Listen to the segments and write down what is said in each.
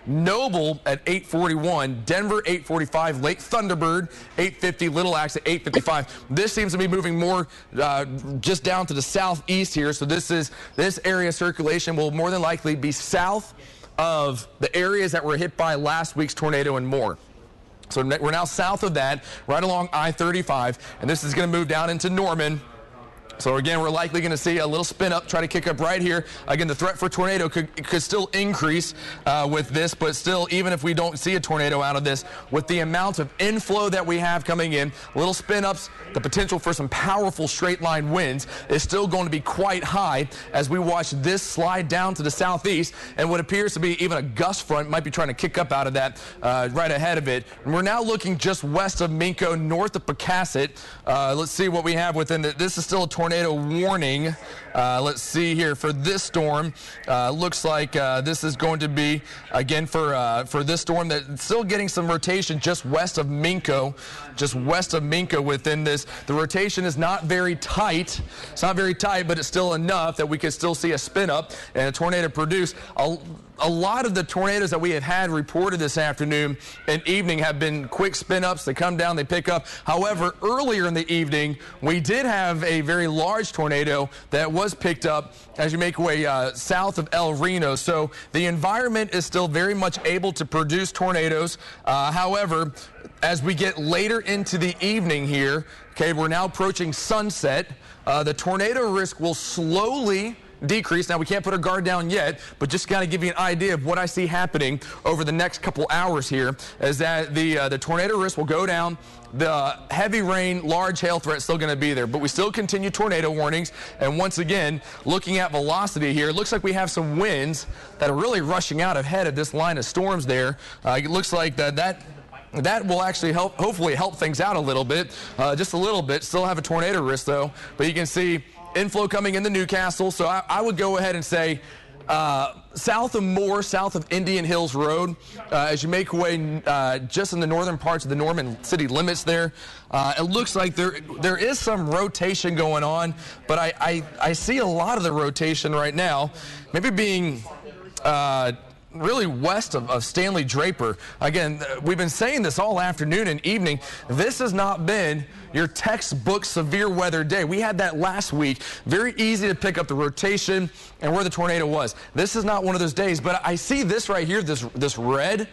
Noble at 841, Denver 845, Lake Thunderbird 850, Little Axe at 855. This seems to be moving more just down to the southeast here. So this area of circulation will more than likely be south of the areas that were hit by last week's tornado and more. So we're now south of that, right along I-35, and this is going to move down into Norman. So again, we're likely going to see a little spin up, try to kick up right here. Again, the threat for tornado could still increase with this, but still, even if we don't see a tornado out of this, with the amount of inflow that we have coming in, little spin ups, the potential for some powerful straight line winds is still going to be quite high as we watch this slide down to the southeast, and what appears to be even a gust front might be trying to kick up out of that right ahead of it. And we're now looking just west of Minco, north of Pocasset. Let's see what we have within this is still a tornado warning. Let's see here for this storm. Looks like this is going to be again for this storm that's still getting some rotation just west of Minco, within this. The rotation is not very tight. It's not very tight, but it's still enough that we could still see a spin up and a tornado produce. A lot of the tornadoes that we have had reported this afternoon and evening have been quick spin-ups. They come down, they pick up. However, earlier in the evening, we did have a very large tornado that was picked up as you make way south of El Reno. So the environment is still very much able to produce tornadoes. However, as we get later into the evening here, okay, we're now approaching sunset. The tornado risk will slowly decrease. Now, we can't put a guard down yet, but just kind of give you an idea of what I see happening over the next couple hours here is that the tornado risk will go down. The heavy rain, large hail threat is still going to be there, but we still continue tornado warnings. And once again, looking at velocity here, it looks like we have some winds that are really rushing out ahead of this line of storms there. It looks like that will actually hopefully help things out a little bit, just a little bit. Still have a tornado risk, though, but you can see inflow coming into Newcastle. So I would go ahead and say south of Moore, south of Indian Hills Road, as you make way just in the northern parts of the Norman city limits there. It looks like there is some rotation going on, but I see a lot of the rotation right now maybe being really west of Stanley Draper. Again, we've been saying this all afternoon and evening. This has not been your textbook severe weather day. We had that last week. Very easy to pick up the rotation and where the tornado was. This is not one of those days, but I see this right here, this red.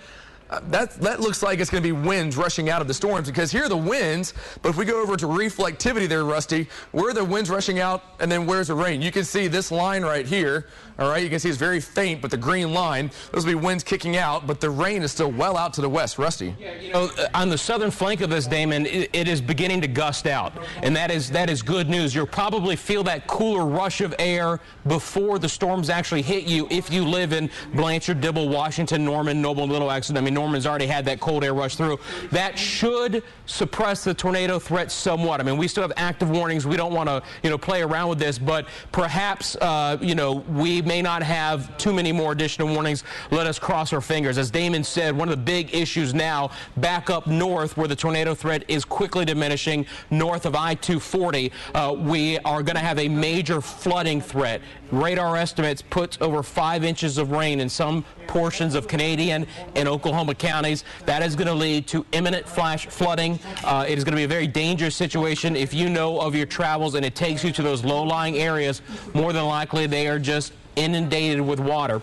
That looks like it's going to be winds rushing out of the storms, because here are the winds, but if we go over to reflectivity there, Rusty, where are the winds rushing out and then where's the rain? You can see this line right here, all right? You can see it's very faint, but the green line, those will be winds kicking out, but the rain is still well out to the west. Rusty? Yeah, you know, on the southern flank of this, Damon, it is beginning to gust out, and that is good news. You'll probably feel that cooler rush of air before the storms actually hit you if you live in Blanchard, Dibble, Washington, Norman, Noble, Little Axe. I mean, Norman's already had that cold air rush through. That should suppress the tornado threat somewhat. I mean, we still have active warnings. We don't want to, play around with this, but perhaps, we may not have too many more additional warnings. Let us cross our fingers. As Damon said, one of the big issues now back up north where the tornado threat is quickly diminishing, north of I-240, we are going to have a major flooding threat. Radar estimates puts over 5 inches of rain in some portions of Canadian and Oklahoma counties. That is going to lead to imminent flash flooding. It is going to be a very dangerous situation if you know of your travels and it takes you to those low-lying areas. More than likely, they are just inundated with water.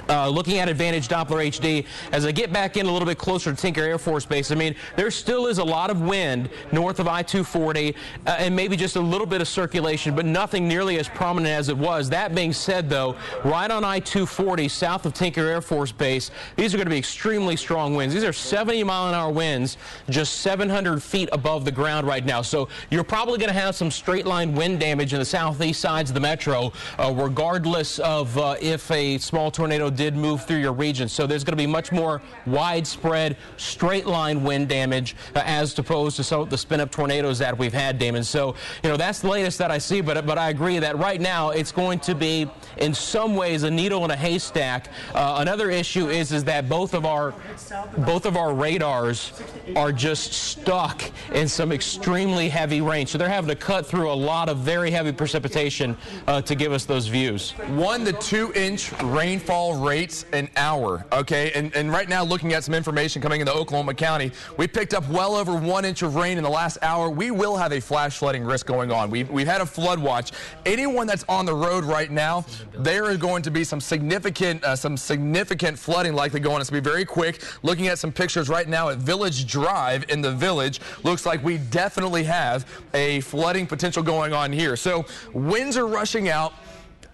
Looking at Advantage Doppler HD, as I get back in a little bit closer to Tinker Air Force Base, I mean, there still is a lot of wind north of I-240 and maybe just a little bit of circulation, but nothing nearly as prominent as it was. That being said, though, right on I-240 south of Tinker Air Force Base, these are going to be extremely strong winds. These are 70-mile-an-hour winds just 700 feet above the ground right now. So you're probably going to have some straight-line wind damage in the southeast sides of the metro, regardless of if a small tornado did move through your region. So there's going to be much more widespread straight line wind damage as opposed to some of the spin-up tornadoes that we've had, Damon. So, that's the latest that I see, but I agree that right now it's going to be in some ways a needle in a haystack. Another issue is that both of our radars are just stuck in some extremely heavy rain. So they're having to cut through a lot of very heavy precipitation to give us those views. 1 to 2 inch rainfall rates an hour, okay? And right now, looking at some information coming into Oklahoma County, we picked up well over 1 inch of rain in the last hour. We will have a flash flooding risk going on. We've had a flood watch. Anyone that's on the road right now, there is going to be some significant flooding likely going on. It's going to be very quick. Looking at some pictures right now at Village Drive in the Village, looks like we definitely have a flooding potential going on here. So winds are rushing out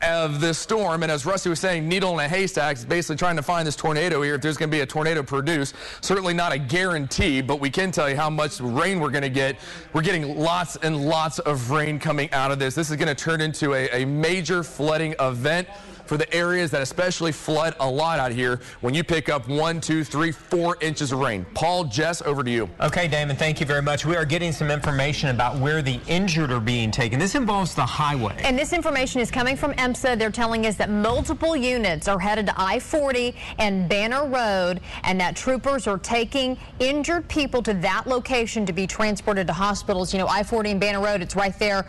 of this storm, and as Rusty was saying, needle in a haystack is basically trying to find this tornado here. If there's going to be a tornado produced, certainly not a guarantee, but we can tell you how much rain we're going to get. We're getting lots and lots of rain coming out of this. This is going to turn into a major flooding event for the areas that especially flood a lot out here when you pick up 1, 2, 3, 4 inches of rain. Paul, Jess, over to you. Okay, Damon, thank you very much. We are getting some information about where the injured are being taken. This involves the highway. And this information is coming from EMSA. They're telling us that multiple units are headed to I-40 and Banner Road, and that troopers are taking injured people to that location to be transported to hospitals. You know, I-40 and Banner Road, it's right there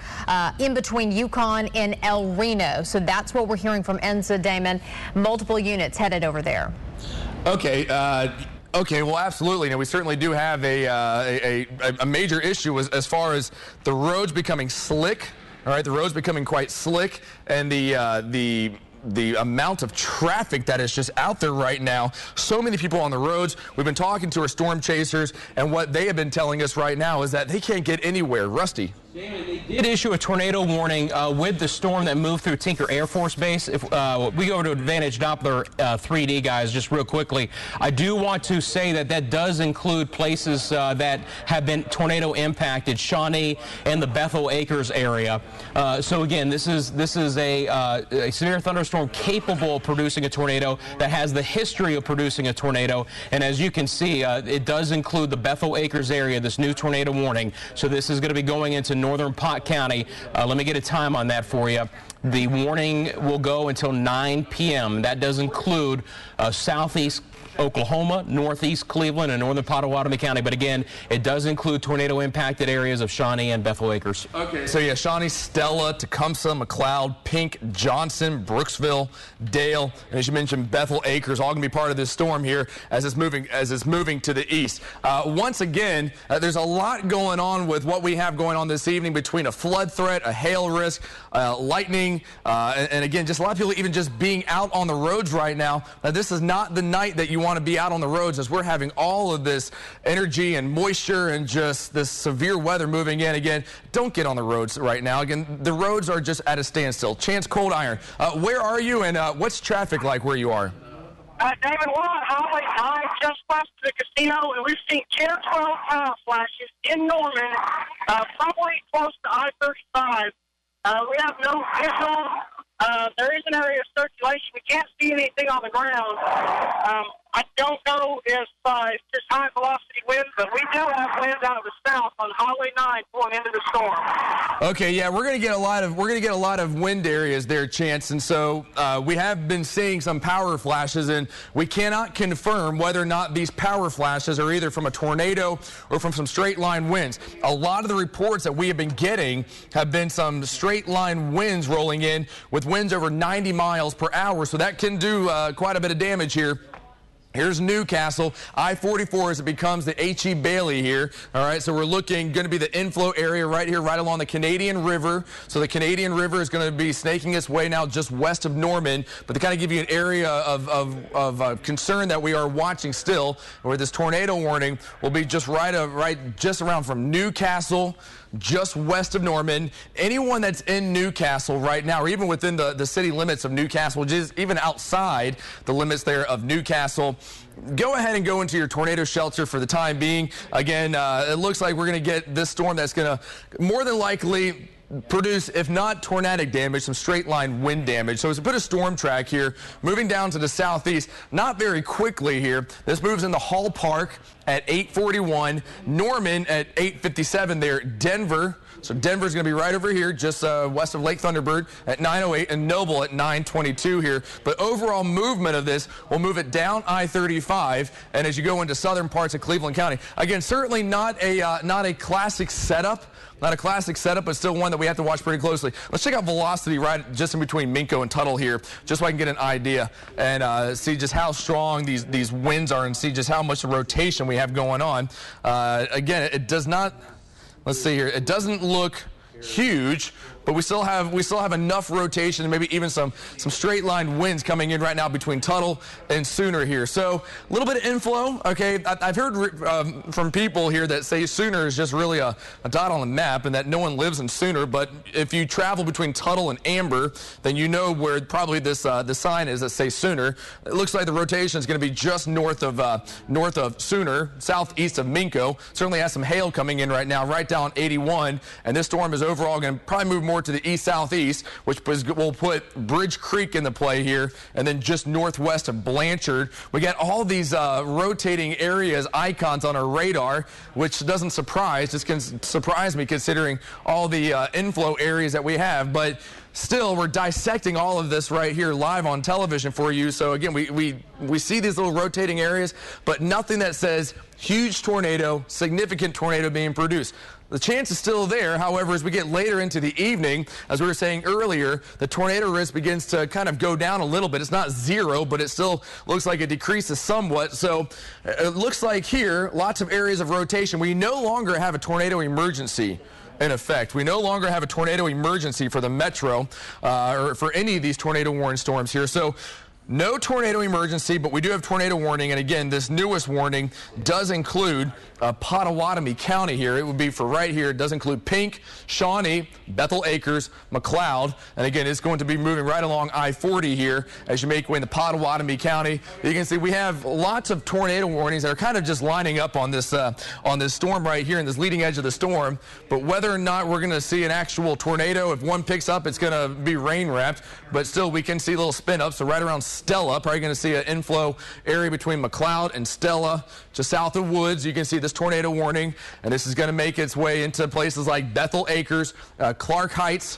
in between Yukon and El Reno. So that's what we're hearing from EMSA, Damon. Multiple units headed over there. Okay. Okay, well, absolutely. Now, we certainly do have a major issue as far as the roads becoming slick. All right, the roads becoming quite slick, and the amount of traffic that is just out there right now. So many people on the roads. We've been talking to our storm chasers, and what they have been telling us right now is that they can't get anywhere. Rusty. They did issue a tornado warning with the storm that moved through Tinker Air Force Base. If we go over to Advantage Doppler 3D, guys, just real quickly, I do want to say that that does include places that have been tornado impacted, Shawnee and the Bethel Acres area. So again, this is a severe thunderstorm capable of producing a tornado that has the history of producing a tornado. And as you can see, it does include the Bethel Acres area, this new tornado warning. So this is going to be going into northern Pot County. Let me get a time on that for you. The warning will go until 9 p.m. That does include southeast Oklahoma, northeast Cleveland, and northern Pottawatomie County. But again, it does include tornado-impacted areas of Shawnee and Bethel Acres. Okay, so yeah, Shawnee, Stella, Tecumseh, McLeod, Pink, Johnson, Brooksville, Dale, and as you mentioned, Bethel Acres, all going to be part of this storm here as it's moving to the east. Once again, there's a lot going on with what we have going on this evening between a flood threat, a hail risk, lightning, and again, just a lot of people even just being out on the roads right now. This is not the night that you want to be out on the roads, as we're having all of this energy and moisture and just this severe weather moving in. Again, don't get on the roads right now. Again, the roads are just at a standstill. Chance Cold Iron, where are you, and what's traffic like where you are? David, we're on Highway 9 just west of the casino, and we've seen 10 or 12 power flashes in Norman, probably close to I-35. We have no visual. There is an area of circulation. We can't see anything on the ground. I don't know if it's just high velocity winds, but we do have winds out of the south on Highway 9 pulling into the storm. Okay, yeah, we're gonna get a lot of wind areas there, Chance, and so we have been seeing some power flashes, and we cannot confirm whether or not these power flashes are either from a tornado or from some straight line winds. A lot of the reports that we have been getting have been some straight line winds rolling in with winds over 90 miles per hour, so that can do quite a bit of damage here. Here's Newcastle, I-44 as it becomes the H.E. Bailey here. All right, so we're looking, going to be the inflow area right here, right along the Canadian River. So the Canadian River is going to be snaking its way now just west of Norman. But to kind of give you an area of concern that we are watching still, where this tornado warning will be just just around from Newcastle, just west of Norman. Anyone that's in Newcastle right now, or even within the city limits of Newcastle, which is even outside the limits there of Newcastle, go ahead and go into your tornado shelter for the time being. Again, it looks like we're going to get this storm that's going to more than likely produce, if not tornadic damage, some straight line wind damage. So as we put a storm track here, moving down to the southeast, not very quickly here. This moves into Hall Park at 8:41, Norman at 8:57 there, Denver. So Denver's going to be right over here, just west of Lake Thunderbird at 9:08, and Noble at 9:22 here. But overall movement of this will move it down I-35, and as you go into southern parts of Cleveland County, again, certainly not a classic setup Not a classic setup, but still one that we have to watch pretty closely. Let's check out velocity right just in between Minco and Tuttle here, just so I can get an idea and see just how strong these winds are and see just how much rotation we have going on. Again, it does not, let's see here, it doesn't look huge, but we still have enough rotation and maybe even some straight line winds coming in right now between Tuttle and Sooner here. So a little bit of inflow. Okay, I've heard from people here that say Sooner is just really a dot on the map and that no one lives in Sooner. But if you travel between Tuttle and Amber, then you know where probably this the sign is that says Sooner. It looks like the rotation is going to be just north of Sooner, southeast of Minco. Certainly has some hail coming in right now, right down 81, and this storm is overall going to probably move more to the east-southeast, which will put Bridge Creek into play here, and then just northwest of Blanchard. We got all these rotating areas, icons on our radar, which doesn't surprise. Just can surprise me considering all the inflow areas that we have, but still, we're dissecting all of this right here live on television for you. So again, we see these little rotating areas, but nothing that says huge tornado, significant tornado being produced. The chance is still there. However, as we get later into the evening, as we were saying earlier, the tornado risk begins to kind of go down a little bit. It's not zero, but it still looks like it decreases somewhat. So it looks like here, lots of areas of rotation. We no longer have a tornado emergency in effect. We no longer have a tornado emergency for the metro or for any of these tornado warning storms here. So no tornado emergency, but we do have tornado warning. And again, this newest warning does include Pottawatomie County here. It would be for right here. It does include Pink, Shawnee, Bethel Acres, McLeod. And again, it's going to be moving right along I-40 here as you make way into Pottawatomie County. You can see we have lots of tornado warnings that are kind of just lining up on this storm right here in this leading edge of the storm. But whether or not we're going to see an actual tornado, if one picks up, it's going to be rain wrapped. But still, we can see little spin ups. So right around Stella, probably going to see an inflow area between McLeod and Stella, just south of Woods. You can see this tornado warning, and this is going to make its way into places like Bethel Acres, Clark Heights,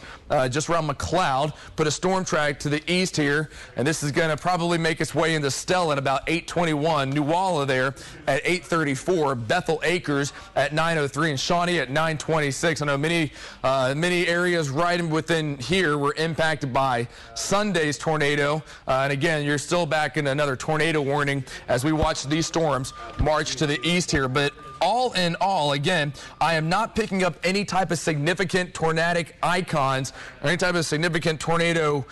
just around McLeod. Put a storm track to the east here, and this is going to probably make its way into Stella at about 821, Newalla there at 834, Bethel Acres at 903, and Shawnee at 926. I know many areas right within here were impacted by Sunday's tornado, and again, you're still back in another tornado warning as we watch these storms march to the east here. But all in all, again, I am not picking up any type of significant tornadic icons or any type of significant tornado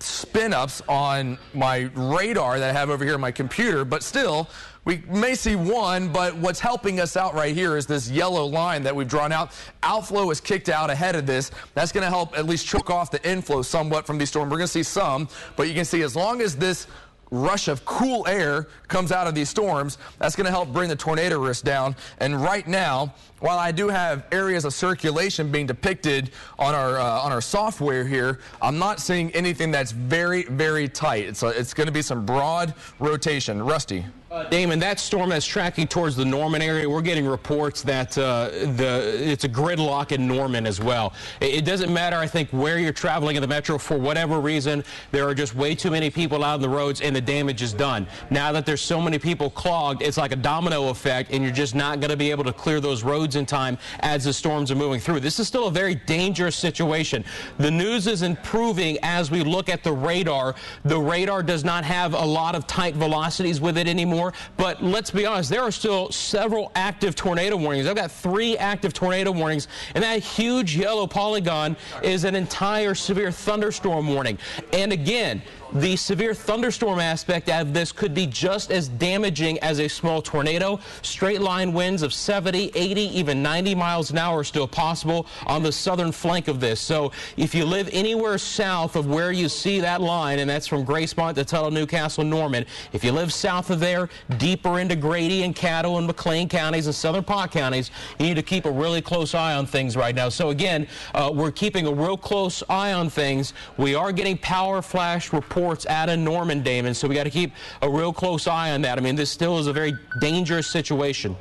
spin-ups on my radar that I have over here on my computer, but still, we may see one, but what's helping us out right here is this yellow line that we've drawn out. Outflow is kicked out ahead of this. That's going to help at least choke off the inflow somewhat from these storms. We're going to see some, but you can see as long as this rush of cool air comes out of these storms, that's going to help bring the tornado risk down. And right now, while I do have areas of circulation being depicted on our software here, I'm not seeing anything that's very, very tight. It's going to be some broad rotation. Rusty. Damon, that storm that's tracking towards the Norman area, we're getting reports that it's a gridlock in Norman as well. It doesn't matter, I think, where you're traveling in the metro. For whatever reason, there are just way too many people out on the roads, and the damage is done. Now that there's so many people clogged, it's like a domino effect, and you're just not going to be able to clear those roads in time as the storms are moving through. This is still a very dangerous situation. The news is improving as we look at the radar. The radar does not have a lot of tight velocities with it anymore. But let's be honest, there are still several active tornado warnings. I've got 3 active tornado warnings, and that huge yellow polygon is an entire severe thunderstorm warning. And again, the severe thunderstorm aspect of this could be just as damaging as a small tornado. Straight line winds of 70, 80, even 90 miles an hour are still possible on the southern flank of this. So if you live anywhere south of where you see that line, and that's from Gracemont to Tuttle, Newcastle, Norman, if you live south of there, deeper into Grady and Caddo and McLean counties and southern Pot counties, you need to keep a really close eye on things right now. So again, we're keeping a real close eye on things. We are getting power flash reports out of Norman, Damon, so we got to keep a real close eye on that. I mean, this still is a very dangerous situation.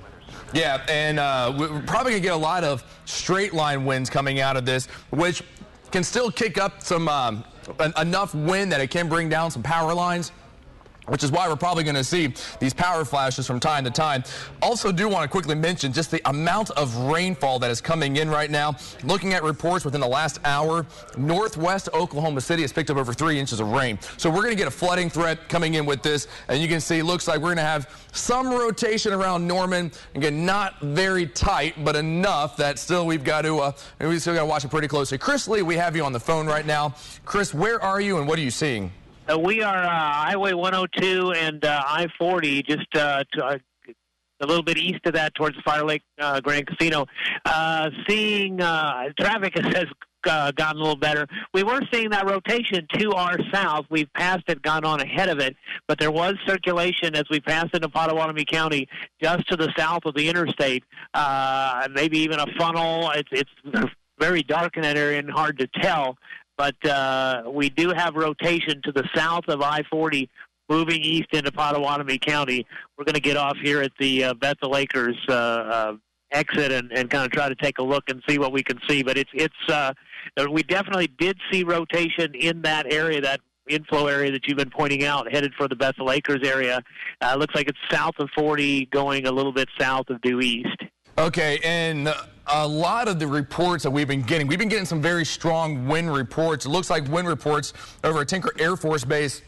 Yeah, and we're probably going to get a lot of straight line winds coming out of this, which can still kick up some enough wind that it can bring down some power lines. which is why we're probably going to see these power flashes from time to time. Also do want to quickly mention just the amount of rainfall that is coming in right now. Looking at reports within the last hour, northwest Oklahoma City has picked up over 3 inches of rain. So we're going to get a flooding threat coming in with this, and you can see it looks like we're going to have some rotation around Norman. Again, not very tight, but enough that still we've got to watch it pretty closely. Chris Lee, we have you on the phone right now. Chris, where are you and what are you seeing? We are Highway 102 and I-40, just a little bit east of that towards the Fire Lake Grand Casino. Seeing traffic has gotten a little better. We were seeing that rotation to our south. We've passed it, gone on ahead of it, but there was circulation as we passed into Pottawatomie County just to the south of the interstate, maybe even a funnel. It's very dark in that area and hard to tell. But we do have rotation to the south of I-40 moving east into Pottawatomie County. We're going to get off here at the Bethel Acres exit and kind of try to take a look and see what we can see. But we definitely did see rotation in that area, that inflow area that you've been pointing out, headed for the Bethel Acres area. Looks like it's south of 40 going a little bit south of due east. Okay, and a lot of the reports that we've been getting some very strong wind reports. It looks like wind reports over at Tinker Air Force Base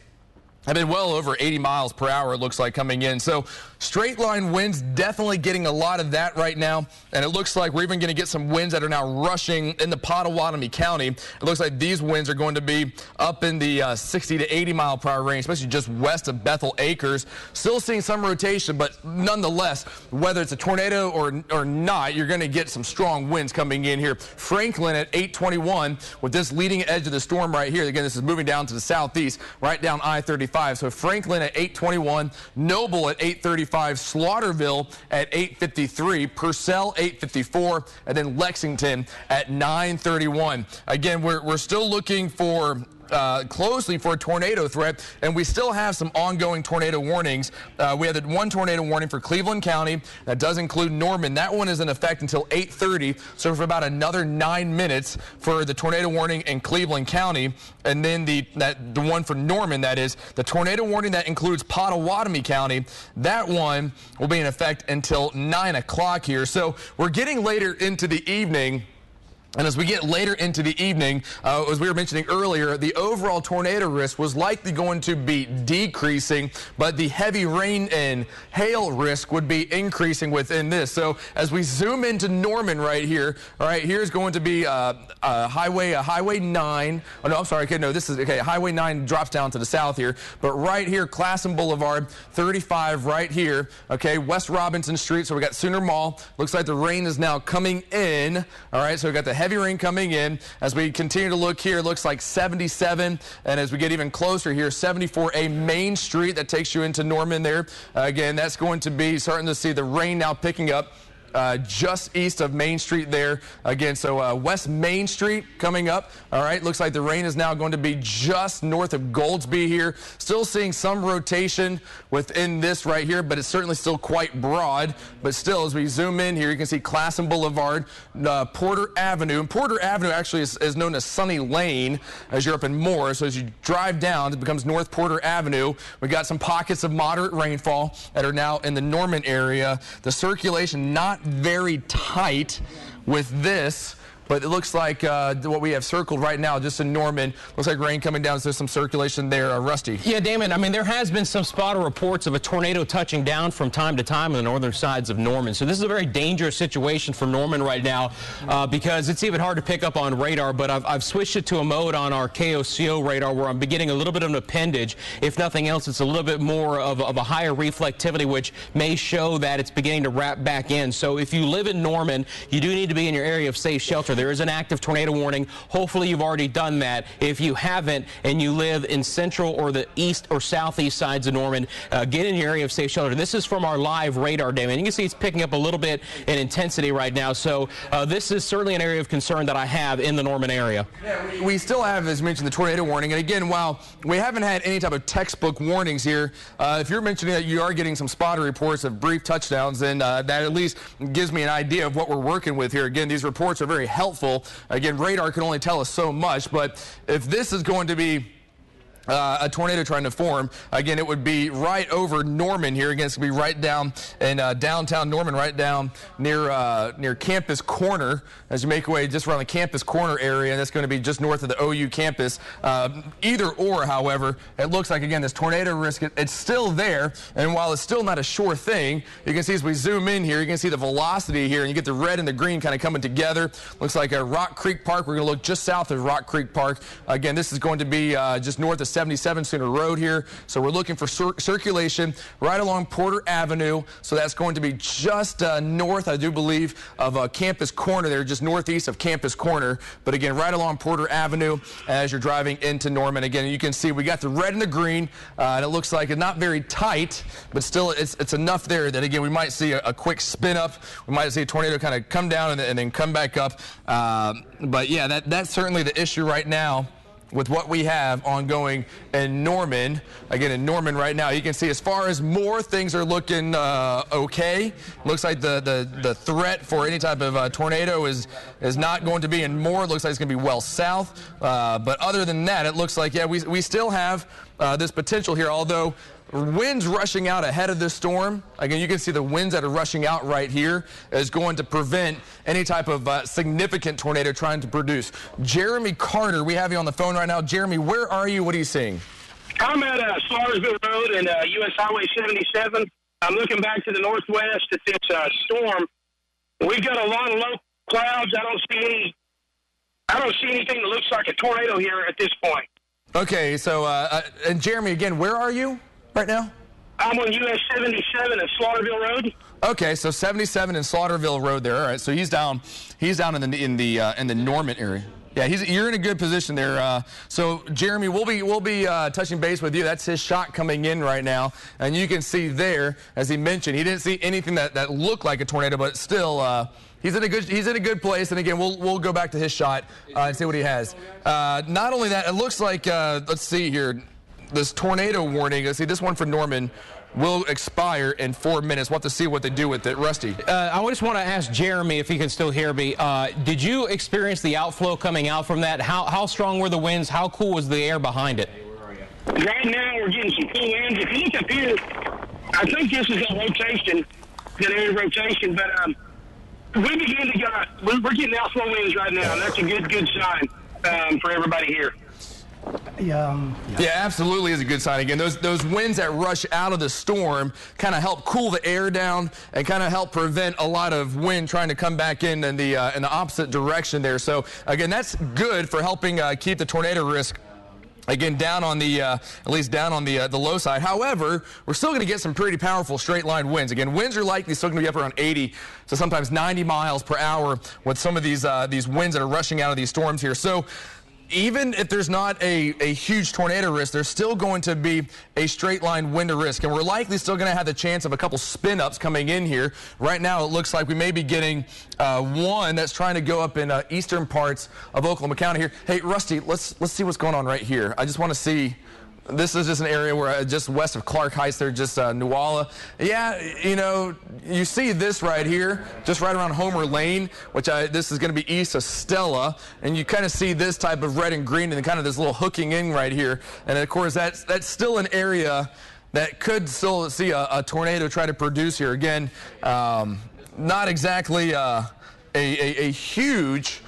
have been well over 80 miles per hour, it looks like, coming in. So straight line winds, definitely getting a lot of that right now. And it looks like we're even going to get some winds that are now rushing into Pottawatomie County. It looks like these winds are going to be up in the 60 to 80 mile per hour range, especially just west of Bethel Acres. Still seeing some rotation, but nonetheless, whether it's a tornado or not, you're going to get some strong winds coming in here. Franklin at 821 with this leading edge of the storm right here. Again, this is moving down to the southeast, right down I-35. So Franklin at 821, Noble at 835, Slaughterville at 853, Purcell 854, and then Lexington at 931. Again, we're still looking for closely for a tornado threat, and we still have some ongoing tornado warnings. We have the one tornado warning for Cleveland County. That does include Norman. That one is in effect until 8:30, so for about another 9 minutes for the tornado warning in Cleveland County. And then the one for Norman, that is the tornado warning that includes Pottawatomie County, that one will be in effect until 9 o'clock here. So we're getting later into the evening. And as we get later into the evening, as we were mentioning earlier, the overall tornado risk was likely going to be decreasing, but the heavy rain and hail risk would be increasing within this. So as we zoom into Norman right here, all right, here's going to be Highway 9. Oh, no, I'm sorry. Okay, no, this is, okay, Highway 9 drops down to the south here. But right here, Classen Boulevard, 35 right here, okay, West Robinson Street. So we got Sooner Mall. Looks like the rain is now coming in. All right, so we got the heavy rain coming in. As we continue to look here, it looks like 77, and as we get even closer here, 74A Main Street, that takes you into Norman there. Again, that's going to be starting to see the rain now picking up just east of Main Street there. Again, so West Main Street coming up. All right, looks like the rain is now going to be just north of Goldsby here. Still seeing some rotation within this right here, but it's certainly still quite broad. But still, as we zoom in here, you can see Classen Boulevard, Porter Avenue. And Porter Avenue actually is known as Sunny Lane as you're up in Moore. So as you drive down, it becomes North Porter Avenue. We've got some pockets of moderate rainfall that are now in the Norman area. The circulation not very tight with this, but it looks like what we have circled right now just in Norman, looks like rain coming down, so there's some circulation there. Rusty. Yeah, Damon, I mean, there has been some spotter reports of a tornado touching down from time to time on the northern sides of Norman. So this is a very dangerous situation for Norman right now because it's even hard to pick up on radar, but I've switched it to a mode on our KOCO radar where I'm getting a little bit of an appendage. If nothing else, it's a little bit more of a higher reflectivity, which may show that it's beginning to wrap back in. So if you live in Norman, you do need to be in your area of safe shelter. There is an active tornado warning. Hopefully you've already done that. If you haven't and you live in central or the east or southeast sides of Norman, get in your area of safe shelter. This is from our live radar, Damon. You can see it's picking up a little bit in intensity right now. So this is certainly an area of concern that I have in the Norman area. Yeah, we still have, as mentioned, the tornado warning. And again, while we haven't had any type of textbook warnings here, if you're mentioning that you are getting some spotter reports of brief touchdowns, then that at least gives me an idea of what we're working with here. Again, these reports are very helpful. Again, radar can only tell us so much, but if this is going to be a tornado trying to form. Again, it would be right over Norman here. Again, it's going to be right down in downtown Norman, right down near Campus Corner as you make your way just around the Campus Corner area, and that's going to be just north of the OU campus. Either or, however, it looks like, again, this tornado risk, it's still there, and while it's still not a sure thing, you can see as we zoom in here, you can see the velocity here, and you get the red and the green kind of coming together. Looks like a Rock Creek Park. We're going to look just south of Rock Creek Park. Again, this is going to be just north of 77 Center Road here. So we're looking for circulation right along Porter Avenue. So that's going to be just north, I do believe, of Campus Corner there, just northeast of Campus Corner. But again, right along Porter Avenue as you're driving into Norman. Again, you can see we got the red and the green, and it looks like it's not very tight, but still it's enough there that, again, we might see a quick spin up. We might see a tornado kind of come down and then come back up. But yeah, that's certainly the issue right now with what we have ongoing in Norman. Again, in Norman right now, you can see as far as more, things are looking okay. Looks like the threat for any type of tornado is not going to be in Moore. Looks like it's going to be well south. But other than that, it looks like, yeah, we still have this potential here, although winds rushing out ahead of this storm. Again, you can see the winds that are rushing out right here is going to prevent any type of significant tornado trying to produce. Jeremy Carter, we have you on the phone right now. Jeremy, where are you? What are you seeing? I'm at Slaughtersville Road and U.S. Highway 77. I'm looking back to the northwest at this storm. We've got a lot of low clouds. I don't see anything that looks like a tornado here at this point. Okay, so and Jeremy, again, where are you right now? I'm on US 77 at Slaughterville Road. Okay, so 77 and Slaughterville Road there. All right, so he's down in the Norman area. Yeah, you're in a good position there. So Jeremy, we'll be touching base with you. That's his shot coming in right now, and you can see there, as he mentioned, he didn't see anything that looked like a tornado, but still. He's in a good place, and again, we'll go back to his shot and see what he has. Not only that, it looks like let's see here, this tornado warning. Let's see, this one for Norman will expire in 4 minutes. We'll have to see what they do with it. Rusty. I just want to ask Jeremy if he can still hear me. Did you experience the outflow coming out from that? How strong were the winds? How cool was the air behind it? Right now, we're getting some cool winds. If you look up here, I think this is a rotation, an air rotation, but we're getting outflow winds right now, and that's a good sign for everybody here. Yeah, absolutely is a good sign. Again, those winds that rush out of the storm kind of help cool the air down and kind of help prevent a lot of wind trying to come back in the opposite direction there. So again, that's good for helping keep the tornado risk, again, down on the at least down on the low side. However, we're still going to get some pretty powerful straight line winds. Again, winds are likely still going to be up around 80 to sometimes 90 miles per hour with some of these winds that are rushing out of these storms here. So even if there's not a huge tornado risk, there's still going to be a straight line wind risk, and we're likely still going to have the chance of a couple spin ups coming in here. Right now, it looks like we may be getting one that's trying to go up in eastern parts of Oklahoma County here. Hey, Rusty, let's see what's going on right here. I just want to see. This is just an area where just west of Clark Heights there, just Newalla. Yeah, you know, you see this right here, just right around Homer Lane, which this is going to be east of Stella, and you kind of see this type of red and green and kind of this little hooking in right here. And of course, that's still an area that could still see a tornado try to produce here. Again, not exactly a huge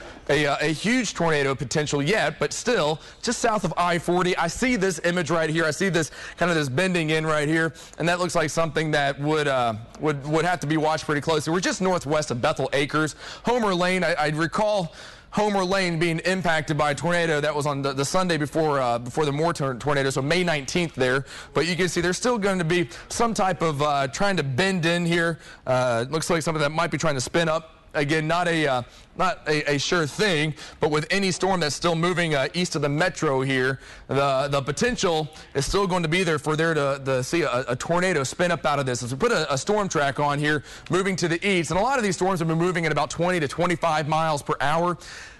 tornado potential yet, but still just south of I-40. I see this image right here. I see this kind of this bending in right here, and that looks like something that would have to be watched pretty closely. We're just northwest of Bethel Acres. Homer Lane, I recall Homer Lane being impacted by a tornado that was on the Sunday before the Moore tornado, so May 19th there. But you can see there's still going to be some type of trying to bend in here. Looks like something that might be trying to spin up. Again, not a sure thing, but with any storm that's still moving east of the metro here, the potential is still going to be there for there to see a tornado spin up out of this. As we put a storm track on here, moving to the east, and a lot of these storms have been moving at about 20 to 25 miles per hour.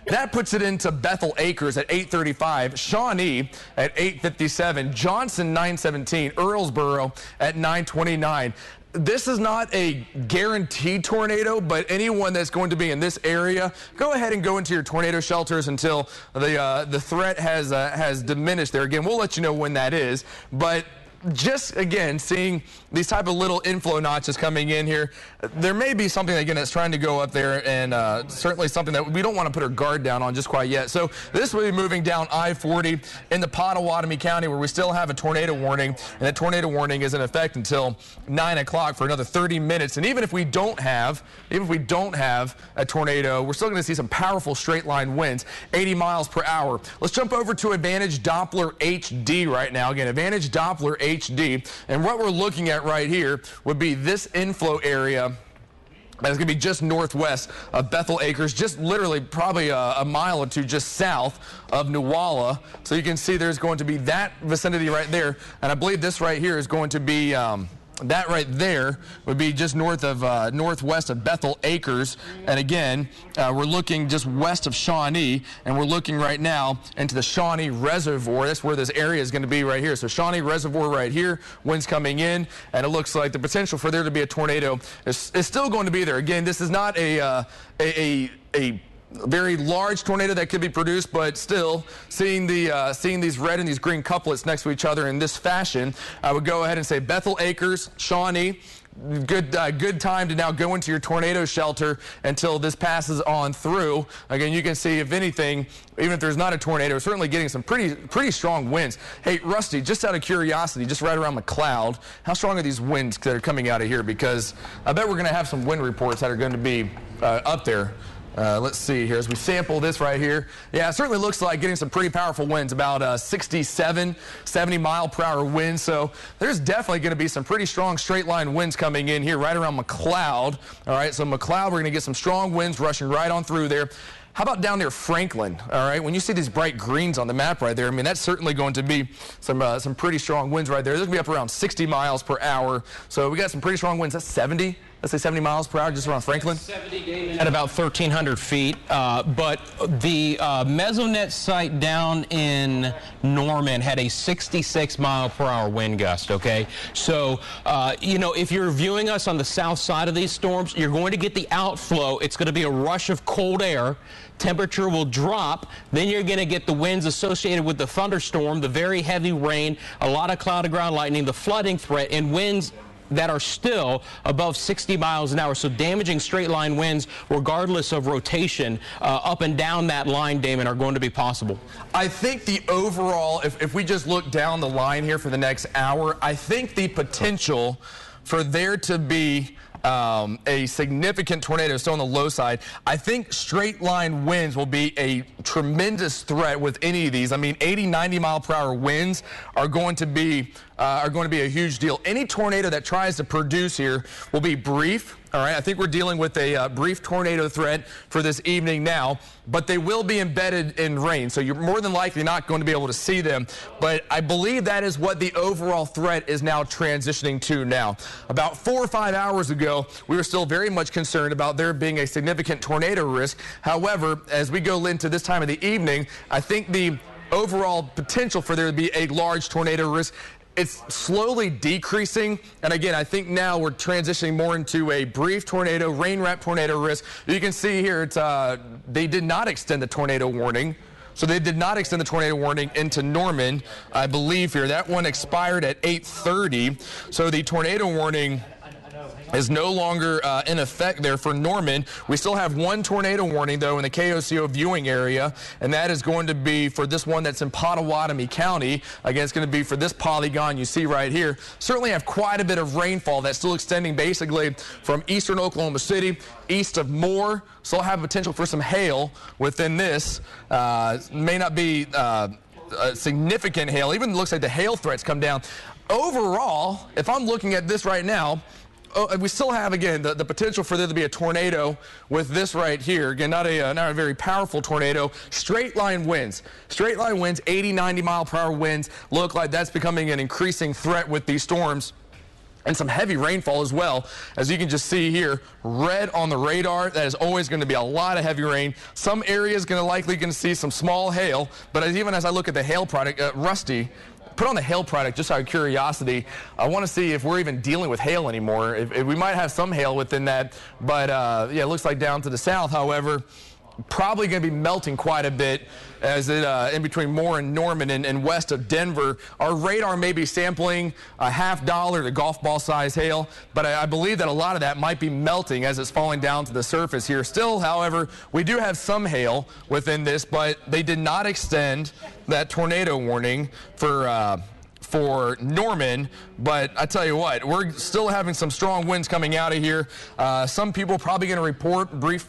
That puts it into Bethel Acres at 835, Shawnee at 857, Johnson 917, Earlsboro at 929. This is not a guaranteed tornado, but anyone that's going to be in this area area, go ahead and go into your tornado shelters until the threat has diminished there. Again, we'll let you know when that is, but just again seeing these type of little inflow notches coming in here, there may be something again that's trying to go up there, and certainly something that we don't want to put our guard down on just quite yet. So this will be moving down I-40 in the Pottawatomie County, where we still have a tornado warning, and that tornado warning is in effect until 9 o'clock for another 30 minutes. And even if we don't have a tornado, we're still going to see some powerful straight line winds, 80 miles per hour. Let's jump over to Advantage Doppler HD right now. Again, Advantage Doppler HD, and what we're looking at right here would be this inflow area that's going to be just northwest of Bethel Acres, just literally probably a mile or two just south of Nuwala. So you can see there's going to be that vicinity right there, and I believe this right here is going to be that right there would be just northwest of Bethel Acres. And again, we're looking just west of Shawnee, and we're looking right now into the Shawnee Reservoir. That's where this area is going to be right here. So Shawnee Reservoir right here, winds coming in, and it looks like the potential for there to be a tornado is still going to be there. Again, this is not a very large tornado that could be produced, but still seeing these red and these green couplets next to each other in this fashion, I would go ahead and say Bethel Acres, Shawnee, good time to now go into your tornado shelter until this passes on through. Again, you can see, if anything, even if there's not a tornado, certainly getting some pretty strong winds. Hey, Rusty, just out of curiosity, just right around McLeod, how strong are these winds that are coming out of here? Because I bet we're going to have some wind reports that are going to be up there. Let's see here as we sample this right here. Yeah, it certainly looks like getting some pretty powerful winds, about 67, 70 mile per hour winds. So there's definitely going to be some pretty strong straight line winds coming in here right around McLeod. All right, so McLeod, we're going to get some strong winds rushing right on through there. How about down near Franklin? All right, when you see these bright greens on the map right there, I mean, that's certainly going to be some pretty strong winds right there. They're going to be up around 60 miles per hour. So we got some pretty strong winds. That's 70. Let's say 70 miles per hour just around Franklin. 70 at about 1,300 feet. But the Mesonet site down in Norman had a 66 mile per hour wind gust, okay? So, you know, if you're viewing us on the south side of these storms, you're going to get the outflow. It's going to be a rush of cold air. Temperature will drop. Then you're going to get the winds associated with the thunderstorm, the very heavy rain, a lot of cloud to ground lightning, the flooding threat, and winds that are still above 60 miles an hour. So damaging straight line winds, regardless of rotation, up and down that line, Damon, are going to be possible. I think the overall, if we just look down the line here for the next hour, I think the potential for there to be a significant tornado still on the low side. I think straight line winds will be a tremendous threat with any of these. I mean, 80, 90 mile per hour winds are going to be a huge deal. Any tornado that tries to produce here will be brief. All right, I think we're dealing with a brief tornado threat for this evening now, but they will be embedded in rain, so you're more than likely not going to be able to see them. But I believe that is what the overall threat is now transitioning to now. About 4 or 5 hours ago, we were still very much concerned about there being a significant tornado risk. However, as we go into this time of the evening, I think the overall potential for there to be a large tornado risk, it's slowly decreasing, and again, I think now we're transitioning more into a brief tornado, rain-wrapped tornado risk. You can see here, they did not extend the tornado warning. So they did not extend the tornado warning into Norman, I believe here. That one expired at 8:30, so the tornado warning is no longer in effect there for Norman. We still have one tornado warning, though, in the KOCO viewing area, and that is going to be for this one that's in Pottawatomie County. Again, it's going to be for this polygon you see right here. Certainly have quite a bit of rainfall that's still extending basically from eastern Oklahoma City, east of Moore. Still have potential for some hail within this. May not be significant hail. Even looks like the hail threats come down. Overall, if I'm looking at this right now, we still have, again, the potential for there to be a tornado with this right here. Again, not a very powerful tornado. Straight line winds, 80, 90 mile per hour winds. Look like that's becoming an increasing threat with these storms. And some heavy rainfall as well. As you can just see here, red on the radar. That is always going to be a lot of heavy rain. Some areas likely going to see some small hail. But even as I look at the hail product, Rusty, put on the hail product just out of curiosity. I want to see if we're even dealing with hail anymore. If we might have some hail within that, but yeah, it looks like down to the south. However, probably going to be melting quite a bit as it in between Moore and Norman and west of Denver. Our radar may be sampling a $0.5 to golf ball size hail, but I believe that a lot of that might be melting as it's falling down to the surface here. Still, however, we do have some hail within this, but they did not extend that tornado warning for Norman, but I tell you what, we're still having some strong winds coming out of here. Some people probably going to report brief